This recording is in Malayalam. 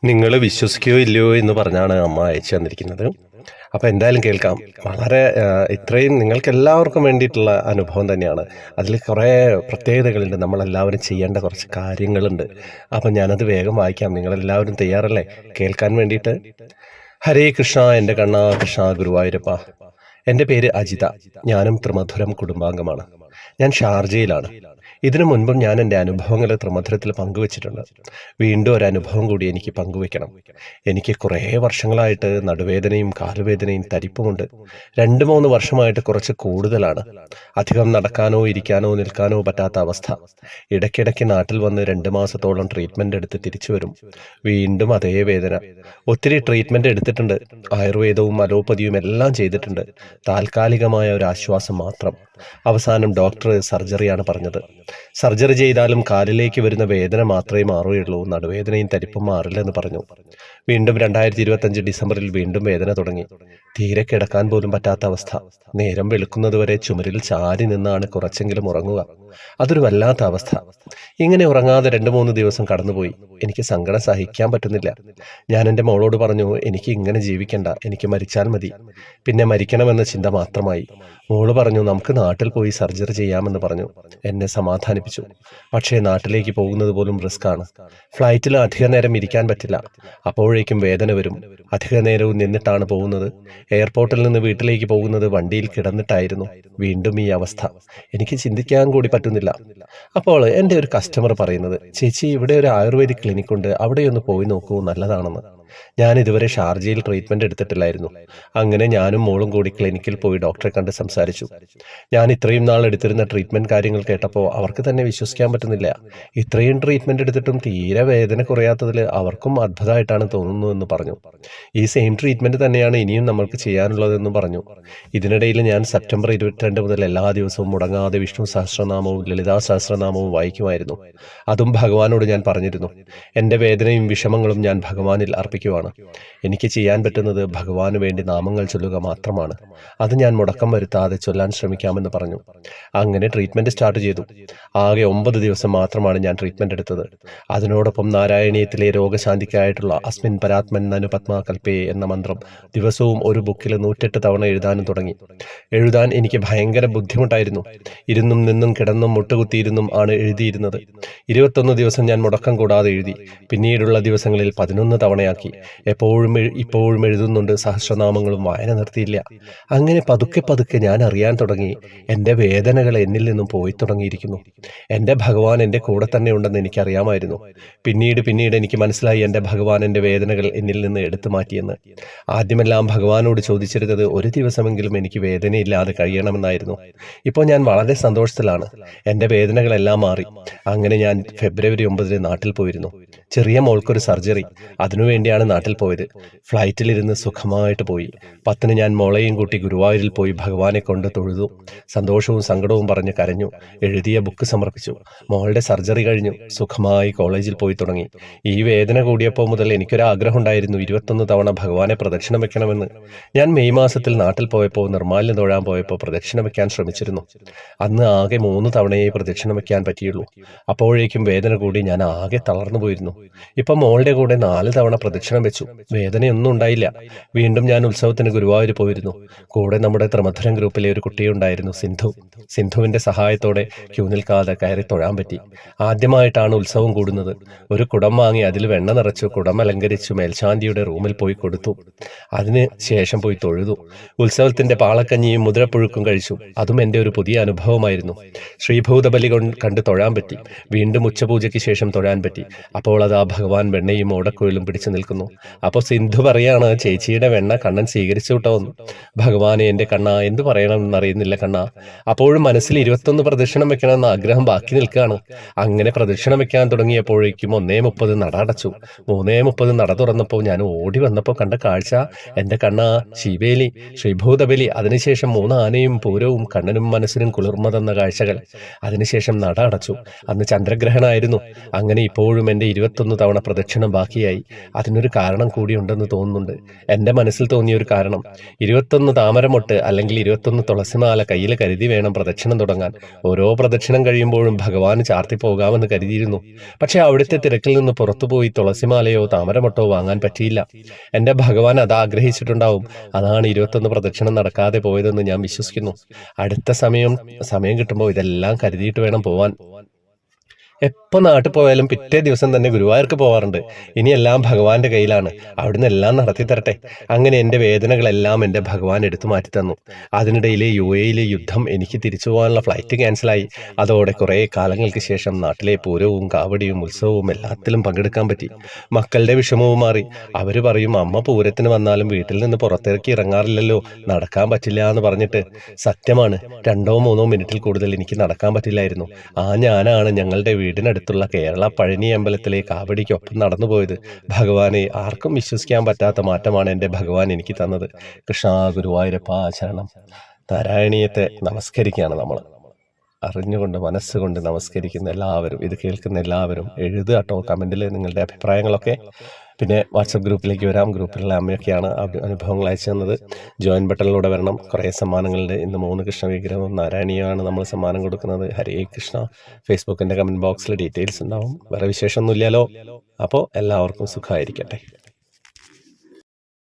നിങ്ങൾ വിശ്വസിക്കുകയോ ഇല്ലയോ എന്ന് പറഞ്ഞാണ് അമ്മ അയച്ചു തന്നിരിക്കുന്നത്. അപ്പോൾ എന്തായാലും കേൾക്കാം. വളരെ ഇത്രയും നിങ്ങൾക്ക് എല്ലാവർക്കും വേണ്ടിയിട്ടുള്ള അനുഭവം തന്നെയാണ്. അതിൽ കുറേ പ്രത്യേകതകളുണ്ട്. നമ്മളെല്ലാവരും ചെയ്യേണ്ട കുറച്ച് കാര്യങ്ങളുണ്ട്. അപ്പം ഞാനത് വേഗം വായിക്കാം. നിങ്ങളെല്ലാവരും തയ്യാറല്ലേ കേൾക്കാൻ വേണ്ടിയിട്ട്? ഹരേ കൃഷ്ണ എൻ്റെ കണ്ണ കൃഷ്ണ ഗുരുവായൂരപ്പ. എൻ്റെ പേര് അജിത. ഞാനും ത്രിമധുരം കുടുംബാംഗമാണ്. ഞാൻ ഷാർജയിലാണ്. ഇതിനു മുൻപും ഞാൻ എൻ്റെ അനുഭവങ്ങൾ ത്രിമധുരത്തിൽ പങ്കുവച്ചിട്ടുണ്ട്. വീണ്ടും ഒരു അനുഭവം കൂടി എനിക്ക് പങ്കുവെക്കണം. എനിക്ക് കുറേ വർഷങ്ങളായിട്ട് നടുവേദനയും കാലുവേദനയും തരിപ്പുമുണ്ട്. 2-3 വർഷമായിട്ട് കുറച്ച് കൂടുതലാണ്. അധികം നടക്കാനോ ഇരിക്കാനോ നിൽക്കാനോ പറ്റാത്ത അവസ്ഥ. ഇടയ്ക്കിടയ്ക്ക് നാട്ടിൽ വന്ന് 2 മാസത്തോളം ട്രീറ്റ്മെൻ്റ് എടുത്ത് തിരിച്ചു വരും. വീണ്ടും അതേ വേദന. ഒത്തിരി ട്രീറ്റ്മെൻ്റ് എടുത്തിട്ടുണ്ട്. ആയുർവേദവും അലോപ്പതിയും എല്ലാം ചെയ്തിട്ടുണ്ട്. താൽക്കാലികമായ ഒരു ആശ്വാസം മാത്രം. അവസാനം ഡോക്ടർ സർജറിയാണ് പറഞ്ഞത്. സർജറി ചെയ്താലും കാലിലേക്ക് വരുന്ന വേദന മാത്രമേ മാറുകയുള്ളൂ, നടുവേദനയും തരിപ്പും മാറില്ലെന്ന് പറഞ്ഞു. വീണ്ടും 2025 ഡിസംബറിൽ വീണ്ടും വേദന തുടങ്ങി. തീരെ കിടക്കാൻ പോലും പറ്റാത്ത അവസ്ഥ. നേരം വെളുക്കുന്നതുവരെ ചുമരിൽ ചാരി നിന്നാണ് കുറച്ചെങ്കിലും ഉറങ്ങുക. അതൊരു വല്ലാത്ത അവസ്ഥ. ഇങ്ങനെ ഉറങ്ങാതെ 2-3 ദിവസം കടന്നുപോയി. എനിക്ക് സങ്കടം സഹിക്കാൻ പറ്റുന്നില്ല. ഞാൻ എൻ്റെ മോളോട് പറഞ്ഞു, എനിക്ക് ഇങ്ങനെ ജീവിക്കണ്ട, എനിക്ക് മരിച്ചാൽ മതി. പിന്നെ മരിക്കണമെന്ന ചിന്ത മാത്രമായി. മോള് പറഞ്ഞു, നമുക്ക് നാട്ടിൽ പോയി സർജറി ചെയ്യാമെന്ന് പറഞ്ഞു. എന്നെ സമാധാനിപ്പിച്ചു. പക്ഷേ നാട്ടിലേക്ക് പോകുന്നത് പോലും റിസ്ക്കാണ്. ഫ്ലൈറ്റിൽ അധിക നേരം ഇരിക്കാൻ പറ്റില്ല. അപ്പോഴേക്കും വേദന വരും. അധിക നേരവും നിന്നിട്ടാണ് പോകുന്നത്. എയർപോർട്ടിൽ നിന്ന് വീട്ടിലേക്ക് പോകുന്നത് വണ്ടിയിൽ കിടന്നിട്ടായിരുന്നു. വീണ്ടും ഈ അവസ്ഥ. എനിക്ക് ചിന്തിക്കാൻ കൂടി പറ്റുന്നില്ല. അപ്പോൾ എൻ്റെ ഒരു കസ്റ്റമർ പറയുന്നത്, ചേച്ചി ഇവിടെ ഒരു ആയുർവേദിക് ക്ലിനിക് ഉണ്ട്, അവിടെയൊന്ന് പോയി നോക്കൂ, നല്ലതാണെന്ന്. ഞാൻ ഇതുവരെ ഷാർജയിൽ ട്രീറ്റ്മെൻറ്റ് എടുത്തിട്ടില്ലായിരുന്നു. അങ്ങനെ ഞാനും മോളും കൂടി ക്ലിനിക്കിൽ പോയി ഡോക്ടറെ കണ്ട് സംസാരിച്ചു. ഞാൻ ഇത്രയും നാൾ എടുത്തിരുന്ന ട്രീറ്റ്മെൻറ്റ് കാര്യങ്ങൾ കേട്ടപ്പോൾ അവർക്ക് തന്നെ വിശ്വസിക്കാൻ പറ്റുന്നില്ല. ഇത്രയും ട്രീറ്റ്മെൻറ്റ് എടുത്തിട്ടും തീരെ വേദന കുറയാത്തതിൽ അവർക്കും അത്ഭുതമായിട്ടാണ് തോന്നുന്നതെന്ന് പറഞ്ഞു. ഈ സെയിം ട്രീറ്റ്മെൻറ്റ് തന്നെയാണ് ഇനിയും നമ്മൾക്ക് ചെയ്യാനുള്ളതെന്നും പറഞ്ഞു. ഇതിനിടയിൽ ഞാൻ സെപ്റ്റംബർ 22 മുതൽ എല്ലാ ദിവസവും മുടങ്ങാതെ വിഷ്ണു സഹസ്രനാമവും ലളിതാ സഹസ്രനാമവും വായിക്കുമായിരുന്നു. അതും ഭഗവാനോട് ഞാൻ പറഞ്ഞിരുന്നു. എൻ്റെ വേദനയും വിഷമങ്ങളും ഞാൻ ഭഗവാനിൽ അർപ്പിക്കുവാണ്. എനിക്ക് ചെയ്യാൻ പറ്റുന്നത് ഭഗവാന് വേണ്ടി നാമങ്ങൾ ചൊല്ലുക മാത്രമാണ്. അത് ഞാൻ മുടക്കം വരുത്താതെ ചൊല്ലാൻ ശ്രമിക്കാമെന്ന് പറഞ്ഞു. അങ്ങനെ ട്രീറ്റ്മെൻറ്റ് സ്റ്റാർട്ട് ചെയ്തു. ആകെ 9 ദിവസം മാത്രമാണ് ഞാൻ ട്രീറ്റ്മെൻറ്റ് എടുത്തത്. അതിനോടൊപ്പം നാരായണീയത്തിലെ രോഗശാന്തിക്കായിട്ടുള്ള അസ്മിൻ പരാത്മൻ നനു പത്മാ കൽപ്പേ എന്ന മന്ത്രം ദിവസവും ഒരു ബുക്കിൽ 108 തവണ എഴുതാനും തുടങ്ങി. എഴുതാൻ എനിക്ക് ഭയങ്കര ബുദ്ധിമുട്ടായിരുന്നു. ഇരുന്നും നിന്നും കിടന്നും മുട്ടുകുത്തിയിരുന്നും ആണ് എഴുതിയിരുന്നത്. 21 ദിവസം ഞാൻ മുടക്കം കൂടാതെ എഴുതി. പിന്നീടുള്ള ദിവസങ്ങളിൽ 11 തവണയാക്കി. ഇപ്പോഴും എഴുതുന്നുണ്ട്. സഹസ്രനാമങ്ങളും വായന നിർത്തിയില്ല. അങ്ങനെ പതുക്കെ പതുക്കെ ഞാൻ അറിയാൻ തുടങ്ങി, എൻ്റെ വേദനകൾ എന്നിൽ നിന്നും പോയി തുടങ്ങിയിരിക്കുന്നു. എൻ്റെ ഭഗവാൻ എൻ്റെ കൂടെ തന്നെ ഉണ്ടെന്ന് എനിക്കറിയാമായിരുന്നു. പിന്നീട് എനിക്ക് മനസ്സിലായി, എൻ്റെ ഭഗവാൻ എൻ്റെ വേദനകൾ എന്നിൽ നിന്ന് എടുത്തു മാറ്റിയെന്ന്. ആദ്യമെല്ലാം ഭഗവാനോട് ചോദിച്ചിരുന്നത് ഒരു ദിവസമെങ്കിലും എനിക്ക് വേദനയില്ലാതെ കഴിയണമെന്നായിരുന്നു. ഇപ്പോൾ ഞാൻ വളരെ സന്തോഷത്തിലാണ്. എൻ്റെ വേദനകളെല്ലാം മാറി. അങ്ങനെ ഞാൻ ഫെബ്രുവരി 9 നാട്ടിൽ പോയിരുന്നു. ചെറിയ മോൾക്കൊരു സർജറി. അതിനുവേണ്ടിയാണ് നാട്ടിൽ പോയത്. ഫ്ലൈറ്റിലിരുന്ന് സുഖമായിട്ട് പോയി. 10 ഞാൻ മോളെയും കൂട്ടി ഗുരുവായൂരിൽ പോയി ഭഗവാനെ കൊണ്ട് തൊഴുതു. സന്തോഷവും സങ്കടവും പറഞ്ഞ് കരഞ്ഞു. എഴുതിയ ബുക്ക് സമർപ്പിച്ചു. മോളുടെ സർജറി കഴിഞ്ഞു. സുഖമായി കോളേജിൽ പോയി തുടങ്ങി. ഈ വേദന കൂടിയപ്പോൾ മുതൽ എനിക്കൊരാഗ്രഹം ഉണ്ടായിരുന്നു, 21 തവണ ഭഗവാനെ പ്രദക്ഷിണം വെക്കണമെന്ന്. ഞാൻ മെയ് മാസത്തിൽ നാട്ടിൽ പോയപ്പോൾ നിർമ്മാല്യം തൊഴാൻ പോയപ്പോൾ പ്രദക്ഷിണം വെക്കാൻ ശ്രമിച്ചിരുന്നു. അന്ന് ആകെ 3 തവണയേ പ്രദക്ഷിണം വെക്കാൻ പറ്റിയുള്ളൂ. അപ്പോഴേക്കും വേദന കൂടി ഞാൻ ആകെ തളർന്നു പോയിരുന്നു. ഇപ്പം മോളുടെ കൂടെ 4 തവണ പ്രദക്ഷിണം വെച്ചു. വേദനയൊന്നും ഉണ്ടായില്ല. വീണ്ടും ഞാൻ ഉത്സവത്തിന് ഗുരുവായൂർ പോയിരുന്നു. കൂടെ നമ്മുടെ ത്രിമധുരം ഗ്രൂപ്പിലെ ഒരു കുട്ടിയുണ്ടായിരുന്നു, സിന്ധുവിന്റെ സഹായത്തോടെ ക്യൂ നിൽക്കാതെ കയറി തൊഴാൻ പറ്റി. ആദ്യമായിട്ടാണ് ഉത്സവം കൂടുന്നത്. ഒരു കുടം വാങ്ങി അതിൽ വെണ്ണ നിറച്ചു കുടം അലങ്കരിച്ചു മേൽശാന്തിയുടെ റൂമിൽ പോയി കൊടുത്തു. അതിന് ശേഷം പോയി തൊഴുതു. ഉത്സവത്തിന്റെ പാളക്കഞ്ഞിയും മുദ്രപ്പുഴുക്കും കഴിച്ചു. അതും എൻ്റെ ഒരു പുതിയ അനുഭവമായിരുന്നു. ശ്രീഭൂതബലി കണ്ട് തൊഴാൻ പറ്റി. വീണ്ടും ഉച്ചപൂജയ്ക്ക് ശേഷം തൊഴാൻ പറ്റി. അപ്പോൾ അത് ആ ഭഗവാൻ വെണ്ണയും ഓടക്കുഴലും പിടിച്ചു നിൽക്കുന്നു. അപ്പോൾ സിന്ധു പറയാണ്, ചേച്ചിയുടെ വെണ്ണ കണ്ണൻ സ്വീകരിച്ചു കിട്ടോന്ന്. ഭഗവാനെ എൻ്റെ കണ്ണ, എന്ത് പറയണമെന്നറിയുന്നില്ല കണ്ണ. അപ്പോഴും മനസ്സിൽ 21 പ്രദക്ഷിണം വെക്കണമെന്ന ആഗ്രഹം ബാക്കി നിൽക്കുകയാണ്. അങ്ങനെ പ്രദക്ഷിണം വെക്കാൻ തുടങ്ങിയപ്പോഴേക്കും 1:30 നട അടച്ചു. 3:30 നട തുറന്നപ്പോൾ ഞാൻ ഓടി വന്നപ്പോൾ കണ്ട കാഴ്ച, എൻ്റെ കണ്ണ, ശിവേലി, ശ്രീഭൂതബലി, അതിനുശേഷം 3 ആനയും പൂരവും കണ്ണനും മനസ്സിനും കുളിർമ തന്ന കാഴ്ചകൾ. അതിനുശേഷം നട അടച്ചു. അന്ന് ചന്ദ്രഗ്രഹണമായിരുന്നു. അങ്ങനെ ഇപ്പോഴും എൻ്റെ 21 തവണ പ്രദക്ഷിണം ബാക്കിയായി. അതിനൊരു കാരണം കൂടിയുണ്ടെന്ന് തോന്നുന്നുണ്ട്. എൻ്റെ മനസ്സിൽ തോന്നിയൊരു കാരണം, 21 താമരമൊട്ട് അല്ലെങ്കിൽ 21 തുളസിമാല കയ്യിൽ കരുതി വേണം പ്രദക്ഷിണം തുടങ്ങാൻ. ഓരോ പ്രദക്ഷിണം കഴിയുമ്പോഴും ഭഗവാന് ചാർത്തിപ്പോകാമെന്ന് കരുതിയിരുന്നു. പക്ഷെ അവിടുത്തെ തിരക്കിൽ നിന്ന് പുറത്തുപോയി തുളസിമാലയോ താമരമൊട്ടോ വാങ്ങാൻ പറ്റിയില്ല. എൻ്റെ ഭഗവാൻ അത് ആഗ്രഹിച്ചിട്ടുണ്ടാവും. അതാണ് 21 പ്രദക്ഷിണം നടക്കാതെ പോയതെന്ന് ഞാൻ വിശ്വസിക്കുന്നു. അടുത്ത സമയം കിട്ടുമ്പോൾ ഇതെല്ലാം കരുതിയിട്ട് വേണം പോവാൻ. എപ്പോൾ നാട്ടിൽ പോയാലും പിറ്റേ ദിവസം തന്നെ ഗുരുവായൂർക്ക് പോവാറുണ്ട്. ഇനിയെല്ലാം ഭഗവാന്റെ കയ്യിലാണ്. അവിടുന്ന് എല്ലാം നടത്തി തരട്ടെ. അങ്ങനെ എൻ്റെ വേദനകളെല്ലാം എൻ്റെ ഭഗവാൻ എടുത്തു മാറ്റി തന്നു. അതിനിടയിൽ UAE യുദ്ധം, എനിക്ക് തിരിച്ചു പോകാനുള്ള ഫ്ലൈറ്റ് ക്യാൻസലായി. അതോടെ കുറേ കാലങ്ങൾക്ക് ശേഷം നാട്ടിലെ പൂരവും കാവടിയും ഉത്സവവും എല്ലാത്തിലും പങ്കെടുക്കാൻ പറ്റി. മക്കളുടെ വിഷമവും മാറി. അവർ പറയും, അമ്മ പൂരത്തിന് വന്നാലും വീട്ടിൽ നിന്ന് പുറത്തിറക്കി ഇറങ്ങാറില്ലല്ലോ, നടക്കാൻ പറ്റില്ല എന്ന് പറഞ്ഞിട്ട്. സത്യമാണ്, 2-3 മിനിറ്റിൽ കൂടുതൽ എനിക്ക് നടക്കാൻ പറ്റില്ലായിരുന്നു. ഞാനാണ് ഞങ്ങളുടെ വീടിനടുത്തുള്ള കേരള പഴനി അമ്പലത്തിലെ കാവടിക്കൊപ്പം നടന്നുപോയത്. ഭഗവാനെ, ആർക്കും വിശ്വസിക്കാൻ പറ്റാത്ത മാറ്റമാണ് എൻ്റെ ഭഗവാൻ എനിക്ക് തന്നത്. കൃഷ്ണ ഗുരുവായൂരപ്പ ശരണം. നാരായണീയത്തെ നമസ്കരിക്കുകയാണ് നമ്മൾ. അറിഞ്ഞുകൊണ്ട് മനസ്സുകൊണ്ട് നമസ്കരിക്കുന്ന എല്ലാവരും, ഇത് കേൾക്കുന്ന എല്ലാവരും എഴുതുക കേട്ടോ കമൻറ്റിൽ നിങ്ങളുടെ അഭിപ്രായങ്ങളൊക്കെ. പിന്നെ വാട്സപ്പ് ഗ്രൂപ്പിലേക്ക് വരാം. ഗ്രൂപ്പിലുള്ള അമ്മയൊക്കെയാണ് അനുഭവങ്ങൾ അയച്ചു തന്നത്. ജോയിൻ ബട്ടണിലൂടെ വരണം. കുറേ സമ്മാനങ്ങളുണ്ട്. ഇന്ന് 3 കൃഷ്ണ വിഗ്രഹവും നാരായണീയമാണ് നമ്മൾ സമ്മാനം കൊടുക്കുന്നത്. ഹരേ കൃഷ്ണ. ഫേസ്ബുക്കിൻ്റെ കമൻറ്റ് ബോക്സിൽ ഡീറ്റെയിൽസ് ഉണ്ടാവും. വേറെ വിശേഷമൊന്നുമില്ലല്ലോ. അപ്പോൾ എല്ലാവർക്കും സുഖമായിരിക്കട്ടെ.